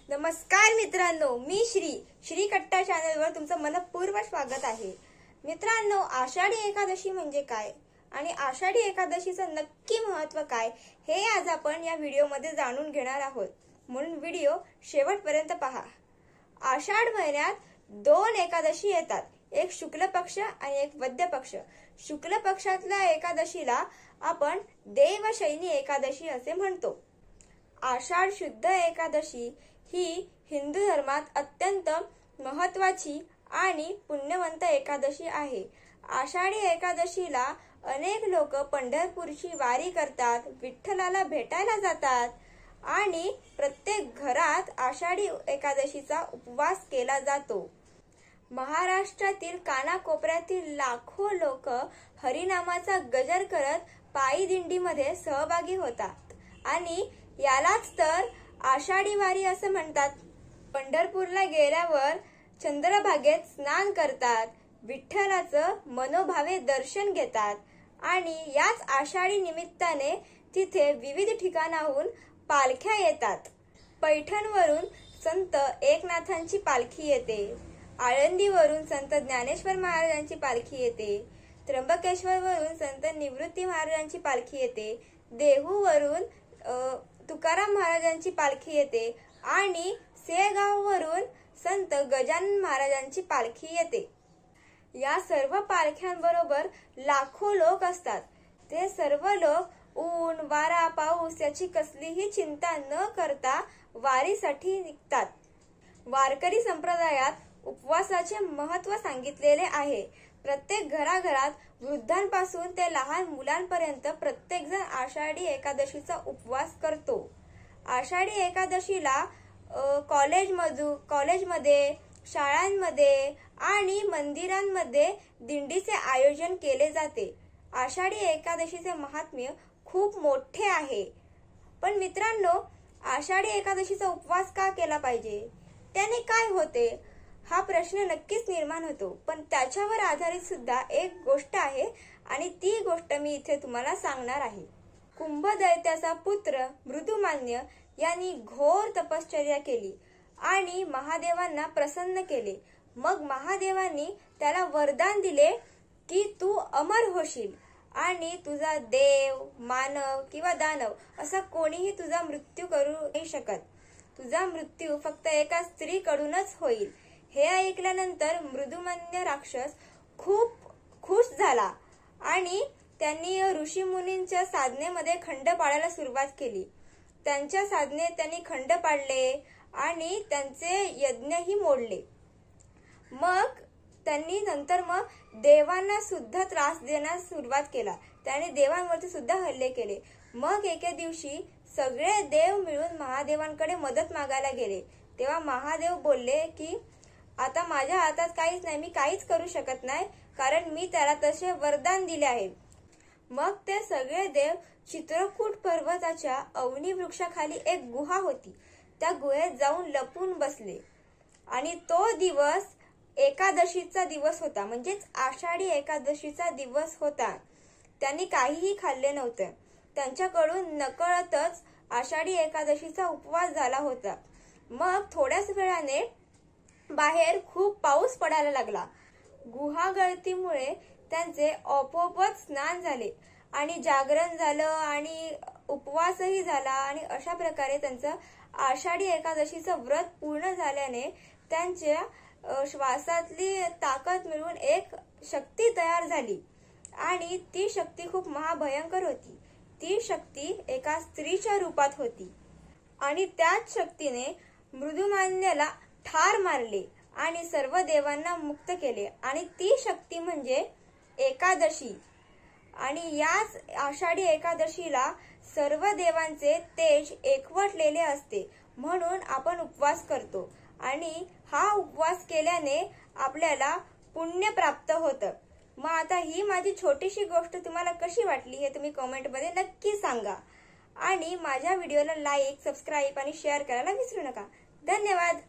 नमस्कार मित्रांनो, मी श्री कट्टा चॅनलवर तुमचं मनपूर्वक स्वागत आहे। मित्रांनो, आषाढी एकादशी म्हणजे काय आणि आषाढी एकादशीचं नक्की महत्त्व काय हे आज आपण या व्हिडिओमध्ये जाणून घेणार आहोत, म्हणून व्हिडिओ शेवटपर्यंत पहा। आषाढ महिन्यात दोन एकादशी येतात, एक शुक्ल पक्ष आणि एक वद्य पक्ष। शुक्ल पक्षातल्या एकादशीला आपण देवशयनी एकादशी असे म्हणतो। आषाढ शुद्ध एकादशी ही हिंदू धर्मात अत्यंत महत्त्वाची आणि पुण्यवंत एकादशी आहे। आषाढी एकादशीला अनेक लोक पंढरपूरची वारी करतात, विठ्ठलाला भेटायला जातात आणि प्रत्येक घरात आषाढी एकादशीचा उपवास केला जातो। महाराष्ट्रातील कानाकोपऱ्यातील लाखो लोक हरिनामाचा गजर करत पायी दिंडीमध्ये सहभागी होतात आणि यालाच तर आषाढी वारी असं म्हणतात। पंढरपूरला गेल्यावर चंद्रभागेत स्नान करतात, विठ्ठलाचं मनोभावे दर्शन घेतात आणि याच आषाढी निमित्ताने तिथे विविध ठिकाणाहून पालख्या येतात। पैठणवरून संत एकनाथांची पालखी येते, आळंदीवरून संत ज्ञानेश्वर महाराजांची पालखी येते, त्र्यंबकेश्वरवरून संत निवृत्ती महाराजांची पालखी येते, देहूवरून तुकाराम महाराजांची पालखी येते आणि सेगाववरून संत गजानन महाराजांची पालखी येते। या सर्व पालख्यांबरोबर लाखो लोक असतात। ते सर्व लोक ऊन वारा पाऊस याची कसलीही चिंता न करता वारीसाठी निघतात। वारकरी संप्रदायात उपवासाचे महत्त्व सांगितलेले आहे। प्रत्येक घराघरात वृद्धांपासून ते लहान मुलांपर्यंत प्रत्येक जण आषाढी एकादशीचा उपवास करतो। आषाढी एकादशीला कॉलेजमध्ये, शाळांमध्ये आणि मंदिरांमध्ये दिंडीचे आयोजन केले जाते। आषाढी एकादशीचे महात्म्य खूप मोठे आहे। पण मित्रांनो, आषाढी एकादशीचा उपवास का केला पाहिजे, त्याने काय होते हा प्रश्न नक्कीच निर्माण होतो। पण त्याच्यावर आधारित सुद्धा एक गोष्ट आहे आणि ती गोष्ट मी इथे तुम्हाला सांगणार आहे। कुंभ दैत्याचा पुत्र मृदुमान्य यांनी घोर तपश्चर्या केली आणि महादेवांना प्रसन्न केले। मग महादेवांनी त्याला वरदान दिले की तू अमर होशील आणि तुझा देव, मानव किंवा दानव असा कोणीही तुझा मृत्यू करू नाही शकत। तुझा मृत्यू फक्त एका स्त्रीकडूनच होईल। हे ऐकल्यानंतर मृदुमान्य राक्षस खूप खुश झाला आणि त्यांनी ऋषी मुनींच्या साधनेमध्ये खंड पाडायला सुरुवात केली। त्यांच्या साधनेत त्यांनी खंड पाडले आणि त्यांचे यज्ञही मोडले। मग त्यांनी नंतर देवांना सुद्धा त्रास देण्यास सुरुवात केला। त्याने देवांवरती सुद्धा हल्ले केले। मग एके दिवशी सगळे देव मिळून महादेवांकडे मदत मागायला गेले। तेव्हा महादेव बोलले की आता माझ्या हातात काहीच नाही, मी काहीच करू शकत नाही, कारण मी त्याला तसे वरदान दिले आहे। मग ते सगळे देव चित्रकूट पर्वताच्या अवनी वृक्षाखाली एक गुहा होती, त्या गुहेत जाऊन लपून बसले आणि तो दिवस एकादशीचा दिवस होता, म्हणजेच आषाढी एकादशीचा दिवस होता। त्यांनी काहीही खाल्ले नव्हते। त्यांच्याकडून नकळतच आषाढी एकादशीचा उपवास झाला होता। मग थोड्याच वेळाने बाहेर खूप पाऊस पडायला लागला। गुहा गळतीमुळे त्यांचे आपोआपच स्नान झाले आणि जागरण झालं आणि उपवासही झाला आणि अशा प्रकारे त्यांचं आषाढी एकादशीचं व्रत पूर्ण झाल्याने त्यांच्या श्वासातली ताकद मिळून एक शक्ती तयार झाली आणि ती शक्ती खूप महाभयंकर होती। ती शक्ती एका स्त्रीच्या रूपात होती आणि त्याच शक्तीने मृदुमान्याला ठार मारले आणि सर्व देवांना मुक्त केले आणि ती शक्ती म्हणजे एकादशी। आणि याच आषाढी एकादशीला सर्व देवांचे तेज एकवटलेले असते, म्हणून आपण उपवास करतो आणि हा उपवास केल्याने आपल्याला पुण्य प्राप्त होतं। मग आता ही माझी छोटीशी गोष्ट तुम्हाला कशी वाटली हे तुम्ही कमेंटमध्ये नक्की सांगा आणि माझ्या व्हिडिओला लाईक, सबस्क्राईब आणि शेअर करायला विसरू नका। धन्यवाद।